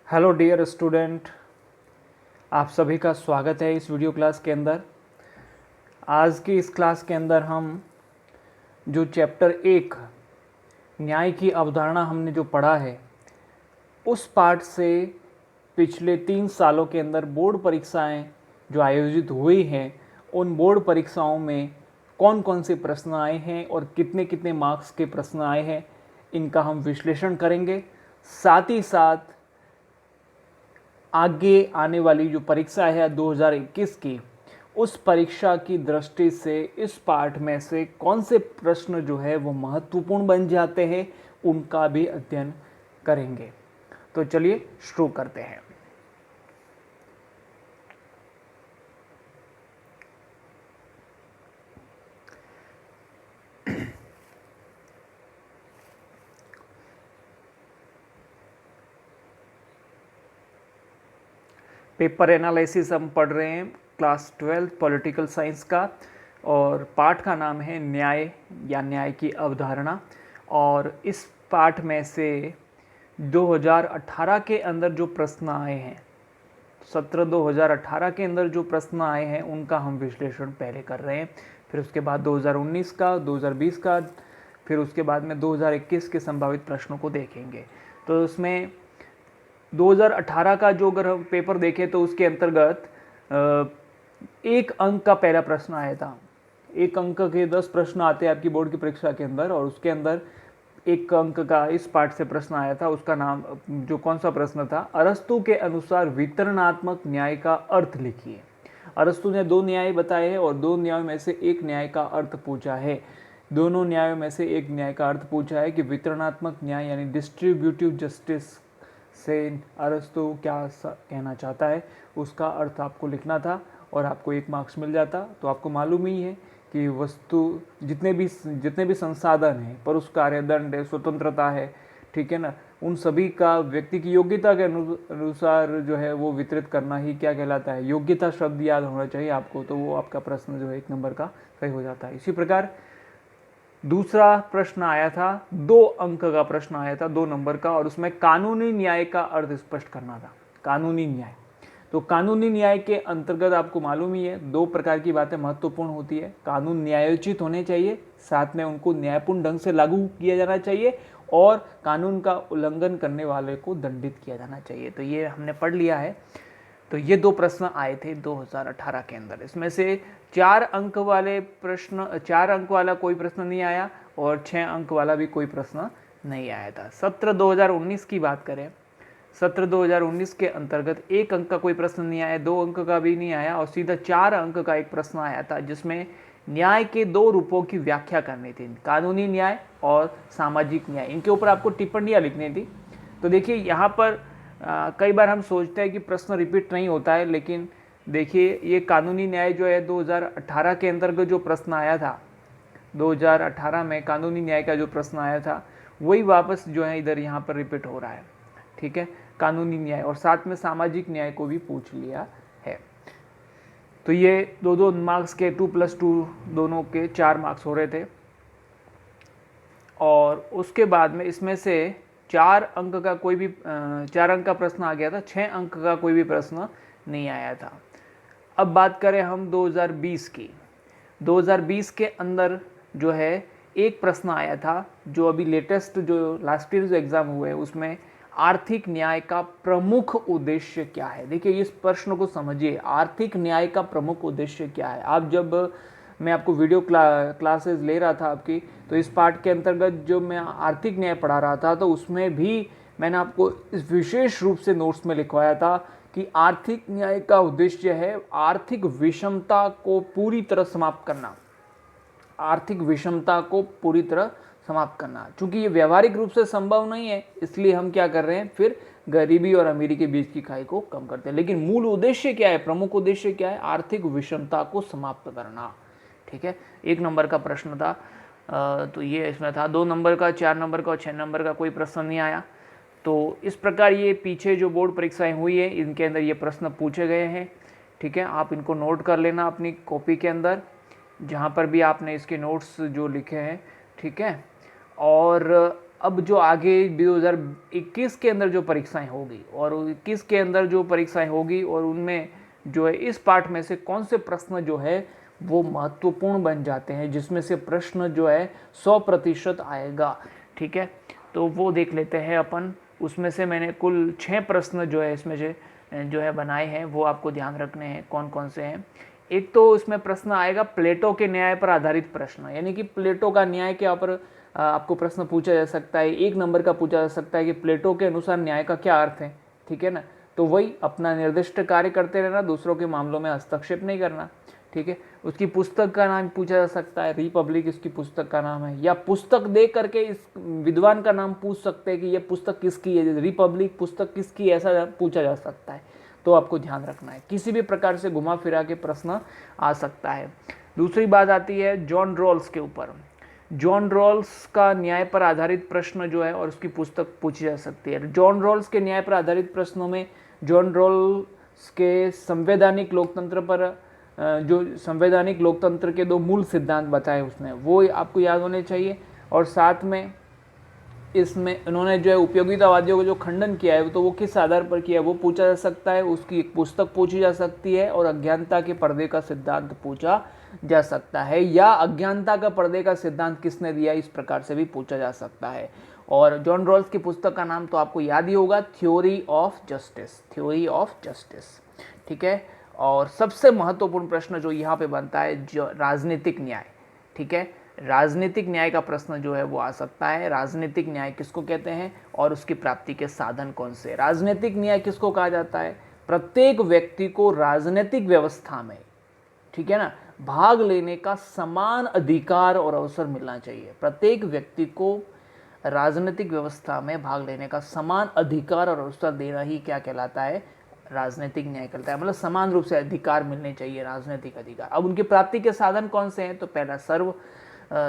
Hello dear student, आप सभी का स्वागत है इस वीडियो क्लास के अंदर। आज की इस क्लास के अंदर हम जो चैप्टर 1 न्याय की अवधारणा हमने जो पढ़ा है, उस पार्ट से पिछले 3 सालों के अंदर बोर्ड परीक्षाएं जो आयोजित हुई हैं, उन बोर्ड परीक्षाओं में कौन कौन से प्रश्न आए हैं और कितने कितने मार्क्स के प्रश्न आए हैं, इनका हम विश्लेषण करेंगे। साथ ही साथ आगे आने वाली जो परीक्षा है 2021 की, उस परीक्षा की दृष्टि से इस पार्ट में से कौन से प्रश्न जो है वो महत्वपूर्ण बन जाते हैं, उनका भी अध्ययन करेंगे। तो चलिए शुरू करते हैं। पेपर एनालिसिस हम पढ़ रहे हैं क्लास 12 पॉलिटिकल साइंस का, और पाठ का नाम है न्याय या न्याय की अवधारणा। और इस पाठ में से 2018 के अंदर जो प्रश्न आए हैं, सत्र 2018 के अंदर जो प्रश्न आए हैं, उनका हम विश्लेषण पहले कर रहे हैं। फिर उसके बाद 2019 का, 2020 का, फिर उसके बाद में 2021 के संभावित प्रश्नों को देखेंगे। तो उसमें 2018 का जो अगर हम पेपर देखें तो उसके अंतर्गत 1 अंक का पहला प्रश्न आया था। 1 अंक के 10 प्रश्न आते हैं आपकी बोर्ड की परीक्षा के अंदर, और उसके अंदर 1 अंक का इस पाठ से प्रश्न आया था। उसका नाम जो कौन सा प्रश्न था, अरस्तु के अनुसार वितरणात्मक न्याय का अर्थ लिखिए। अरस्तु ने 2 न्याय बताए हैं और 2 न्यायों में से एक न्याय का अर्थ पूछा है। दोनों न्यायों में से एक न्याय का अर्थ पूछा है कि वितरणात्मक न्याय यानी डिस्ट्रीब्यूटिव जस्टिस से अरस्तु क्या कहना चाहता है, उसका अर्थ आपको लिखना था और आपको 1 मार्क्स मिल जाता। तो आपको मालूम ही है कि वस्तु जितने भी संसाधन हैं, पर उस कार्यदंड है, स्वतंत्रता है, ठीक है ना, उन सभी का व्यक्ति की योग्यता के अनुसार जो है वो वितरित करना ही क्या कहलाता है, योग्यता शब्द याद होना चाहिए आपको। तो वो आपका प्रश्न जो है 1 नंबर का सही हो जाता है। इसी प्रकार दूसरा प्रश्न आया था, 2 अंक का प्रश्न आया था 2 नंबर का, और उसमें कानूनी न्याय का अर्थ स्पष्ट करना था। कानूनी न्याय, तो कानूनी न्याय के अंतर्गत आपको मालूम ही है 2 प्रकार की बातें महत्वपूर्ण होती है। कानून न्यायोचित होने चाहिए, साथ में उनको न्यायपूर्ण ढंग से लागू किया जाना चाहिए, और कानून का उल्लंघन करने वाले को दंडित किया जाना चाहिए। तो ये हमने पढ़ लिया है। तो ये 2 प्रश्न आए थे 2018 के अंदर। इसमें से 4 अंक वाले प्रश्न, 4 अंक वाला कोई प्रश्न नहीं आया और 6 अंक वाला भी कोई प्रश्न नहीं आया था। सत्र 2019 की बात करें, सत्र 2019 के अंतर्गत 1 अंक का कोई प्रश्न नहीं आया, 2 अंक का भी नहीं आया, और सीधा 4 अंक का एक प्रश्न आया था, जिसमें न्याय के 2 रूपों की व्याख्या करनी थी, कानूनी न्याय और सामाजिक न्याय। इनके ऊपर आपको टिप्पणियां लिखनी थी। तो देखिए यहाँ पर कई बार हम सोचते हैं कि प्रश्न रिपीट नहीं होता है, लेकिन देखिए ये कानूनी न्याय जो है 2018 के अंतर्गत जो प्रश्न आया था, 2018 में कानूनी न्याय का जो प्रश्न आया था, वही वापस जो है इधर यहाँ पर रिपीट हो रहा है। ठीक है, कानूनी न्याय और साथ में सामाजिक न्याय को भी पूछ लिया है। तो ये 2-2 मार्क्स के 2+2 दोनों के 4 मार्क्स हो रहे थे। और उसके बाद में इसमें से 4 अंक का कोई भी 4 अंक का प्रश्न आ गया था, 6 अंक का कोई भी प्रश्न नहीं आया था। अब बात करें हम 2020 की। 2020 के अंदर जो है एक प्रश्न आया था, जो अभी लेटेस्ट जो लास्ट ईयर जो एग्ज़ाम हुए उसमें आर्थिक न्याय का प्रमुख उद्देश्य क्या है। देखिए इस प्रश्न को समझिए, आर्थिक न्याय का प्रमुख उद्देश्य क्या है। आप जब मैं आपको वीडियो क्लासेस ले रहा था आपकी, तो इस पार्ट के अंतर्गत जो मैं आर्थिक न्याय पढ़ा रहा था, तो उसमें भी मैंने आपको इस विशेष रूप से नोट्स में लिखवाया था कि आर्थिक न्याय का उद्देश्य है आर्थिक विषमता को पूरी तरह समाप्त करना। आर्थिक विषमता को पूरी तरह समाप्त करना, चूंकि ये व्यावहारिक रूप से संभव नहीं है, इसलिए हम क्या कर रहे हैं, फिर गरीबी और अमीरी के बीच की खाई को कम करते हैं। लेकिन मूल उद्देश्य क्या है, प्रमुख उद्देश्य क्या है, आर्थिक विषमता को समाप्त करना। ठीक है, 1 नंबर का प्रश्न था। तो ये इसमें था। 2 नंबर का, 4 नंबर का और 6 नंबर का कोई प्रश्न नहीं आया। तो इस प्रकार ये पीछे जो बोर्ड परीक्षाएं हुई है, इनके अंदर ये प्रश्न पूछे गए हैं। ठीक है, आप इनको नोट कर लेना अपनी कॉपी के अंदर, जहाँ पर भी आपने इसके नोट्स जो लिखे हैं। ठीक है, और अब जो आगे 2021 के अंदर जो परीक्षाएं होगी और 21 के अंदर जो परीक्षाएं होगी और उनमें जो है इस पार्ट में से कौन से प्रश्न जो है वो महत्वपूर्ण बन जाते हैं, जिसमें से प्रश्न जो है 100% आएगा। ठीक है, तो वो देख लेते हैं अपन। उसमें से मैंने कुल 6 प्रश्न जो है इसमें से जो है बनाए हैं, वो आपको ध्यान रखने हैं कौन कौन से हैं। एक तो इसमें प्रश्न आएगा प्लेटो के न्याय पर आधारित प्रश्न, यानी कि प्लेटो का न्याय के ऊपर आपको प्रश्न पूछा जा सकता है। 1 नंबर का पूछा जा सकता है कि प्लेटो के अनुसार न्याय का क्या अर्थ है। ठीक है ना, तो वही अपना निर्दिष्ट कार्य करते रहना, दूसरों के मामलों में हस्तक्षेप नहीं करना। ठीक है, उसकी पुस्तक का नाम पूछा जा सकता है, रिपब्लिक इसकी पुस्तक का नाम है, या पुस्तक दे करके इस विद्वान का नाम पूछ सकते हैं कि ये पुस्तक किसकी है, रिपब्लिक पुस्तक किसकी है, ऐसा पूछा जा सकता है। तो आपको ध्यान रखना है, किसी भी प्रकार से घुमा फिरा के प्रश्न आ सकता है। दूसरी बात आती है जॉन रॉल्स के ऊपर। जॉन रॉल्स का न्याय पर आधारित प्रश्न जो है और उसकी पुस्तक पूछी जा सकती है। जॉन रॉल्स के न्याय पर आधारित प्रश्नों में जॉन रॉल्स के संवैधानिक लोकतंत्र पर जो संवैधानिक लोकतंत्र के 2 मूल सिद्धांत बताए उसने, वो आपको याद होने चाहिए। और साथ में इसमें उन्होंने जो है उपयोगितावादियों को जो खंडन किया है तो वो किस आधार पर किया है वो पूछा जा सकता है, उसकी एक पुस्तक पूछी जा सकती है। और अज्ञानता के पर्दे का सिद्धांत पूछा जा सकता है, या अज्ञानता का पर्दे का सिद्धांत किसने दिया, इस प्रकार से भी पूछा जा सकता है। और जॉन रॉल्स की पुस्तक का नाम तो आपको याद ही होगा, theory of justice, theory of justice. ठीक है, और सबसे महत्वपूर्ण प्रश्न जो यहाँ पे बनता है जो राजनीतिक न्याय। ठीक है, राजनीतिक न्याय का प्रश्न जो है वो आ सकता है। राजनीतिक न्याय किसको कहते हैं और उसकी प्राप्ति के साधन कौन से। राजनीतिक न्याय किसको कहा जाता है, प्रत्येक व्यक्ति को राजनीतिक व्यवस्था में, ठीक है ना, भाग लेने का समान अधिकार और अवसर मिलना चाहिए। प्रत्येक व्यक्ति को राजनीतिक व्यवस्था में भाग लेने का समान अधिकार और अवसर देना ही क्या कहलाता है, राजनीतिक न्याय कहलाता है। मतलब समान रूप से अधिकार मिलने चाहिए, राजनीतिक अधिकार। अब उनकी प्राप्ति के साधन कौन से हैं, तो पहला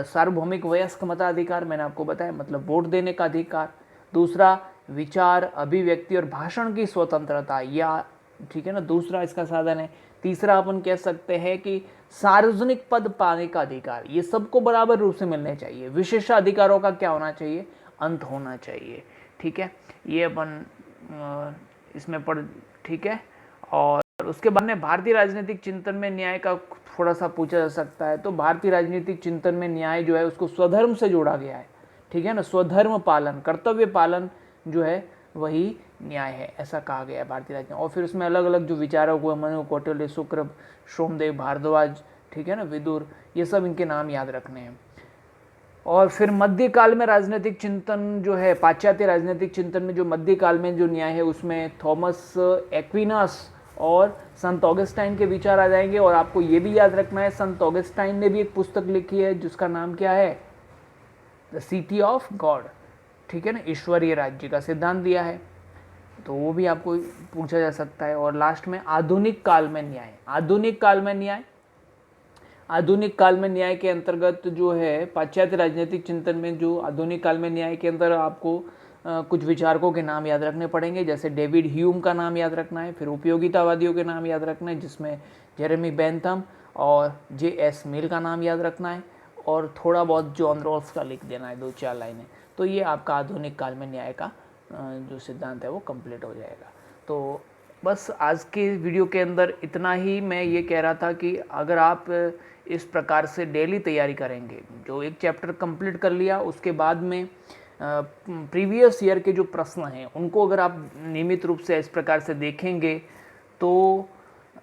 सार्वभौमिक वयस्क मताधिकार, मैंने आपको बताया, मतलब वोट देने का अधिकार। दूसरा विचार, अभिव्यक्ति और भाषण की स्वतंत्रता, या ठीक है ना, दूसरा इसका साधन है। तीसरा अपन कह सकते हैं कि सार्वजनिक पद पाने का अधिकार, ये सबको बराबर रूप से मिलने चाहिए। विशेषाधिकारों का क्या होना चाहिए, अंत होना चाहिए। ठीक है, ये अपन इसमें पढ़, ठीक है। और उसके बाद में भारतीय राजनीतिक चिंतन में न्याय का थोड़ा सा पूछा जा सकता है। तो भारतीय राजनीतिक चिंतन में न्याय जो है उसको स्वधर्म से जोड़ा गया है। ठीक है ना, स्वधर्म पालन, कर्तव्य पालन जो है वही न्याय है, ऐसा कहा गया है भारतीय राजनीति। और फिर उसमें अलग अलग जो विचारक हुए, मनु, कौटिल्य, शुक्र, सोमदेव, भारद्वाज, ठीक है ना, विदुर, ये सब इनके नाम याद रखने हैं। और फिर मध्यकाल में राजनीतिक चिंतन जो है, पाश्चात्य राजनीतिक चिंतन में जो मध्यकाल में जो न्याय है उसमें थॉमस एक्विनास और संत ऑगस्टाइन के विचार आ जाएंगे। और आपको ये भी याद रखना है, संत ऑगस्टाइन ने भी एक पुस्तक लिखी है जिसका नाम क्या है, द सिटी ऑफ गॉड। ठीक है ना, ईश्वरीय राज्य का सिद्धांत दिया है, तो वो भी आपको पूछा जा सकता है। और लास्ट में आधुनिक काल में न्याय। आधुनिक काल में न्याय, आधुनिक काल में न्याय के अंतर्गत जो है पाश्चात्य राजनीतिक चिंतन में जो आधुनिक काल में न्याय के अंदर आपको कुछ विचारकों के नाम याद रखने पड़ेंगे, जैसे डेविड ह्यूम का नाम याद रखना है, फिर उपयोगितावादियों के नाम याद रखना है जिसमें जेरेमी बेंथम और जे.एस. मिल का नाम याद रखना है, और थोड़ा बहुत जॉन रॉल्स का लिख देना है, 2-4 लाइनें। तो ये आपका आधुनिक काल में न्याय का जो सिद्धांत है वो कंप्लीट हो जाएगा। तो बस आज के वीडियो के अंदर इतना ही। मैं ये कह रहा था कि अगर आप इस प्रकार से डेली तैयारी करेंगे, जो एक चैप्टर कंप्लीट कर लिया उसके बाद में प्रीवियस ईयर के जो प्रश्न हैं उनको अगर आप नियमित रूप से इस प्रकार से देखेंगे तो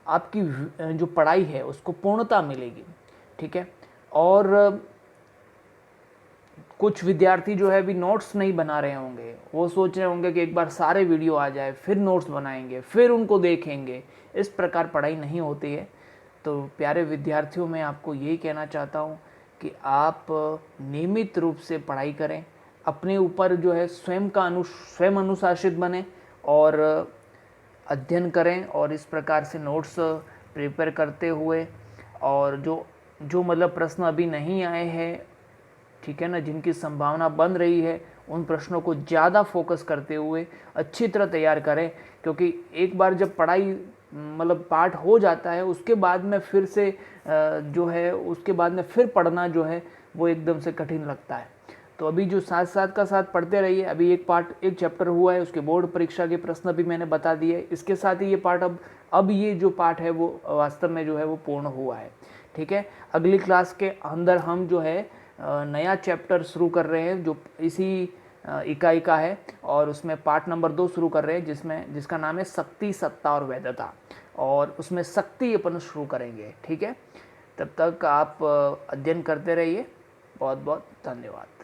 आपकी जो पढ़ाई है उसको पूर्णता मिलेगी। ठीक है, और कुछ विद्यार्थी जो है अभी नोट्स नहीं बना रहे होंगे, वो सोच रहे होंगे कि एक बार सारे वीडियो आ जाए फिर नोट्स बनाएंगे फिर उनको देखेंगे। इस प्रकार पढ़ाई नहीं होती है। तो प्यारे विद्यार्थियों, मैं आपको यही कहना चाहता हूँ कि आप नियमित रूप से पढ़ाई करें, अपने ऊपर जो है स्वयं अनुशासित बने और अध्ययन करें, और इस प्रकार से नोट्स प्रिपेयर करते हुए, और जो मतलब प्रश्न अभी नहीं आए हैं, ठीक है ना, जिनकी संभावना बन रही है, उन प्रश्नों को ज़्यादा फोकस करते हुए अच्छी तरह तैयार करें। क्योंकि एक बार जब पढ़ाई मतलब पाठ हो जाता है उसके बाद में फिर से जो है उसके बाद में फिर पढ़ना जो है वो एकदम से कठिन लगता है। तो अभी जो साथ साथ का साथ पढ़ते रहिए। अभी एक चैप्टर हुआ है, उसके बोर्ड परीक्षा के प्रश्न भी मैंने बता दिए। इसके साथ ही ये पार्ट अब ये जो पार्ट है वो वास्तव में जो है वो पूर्ण हुआ है। ठीक है, अगली क्लास के अंदर हम जो है नया चैप्टर शुरू कर रहे हैं जो इसी इकाई का है, और उसमें पार्ट नंबर 2 शुरू कर रहे हैं जिसका नाम है शक्ति, सत्ता और वैधता, और उसमें शक्ति अपन शुरू करेंगे। ठीक है, तब तक आप अध्ययन करते रहिए। बहुत बहुत धन्यवाद।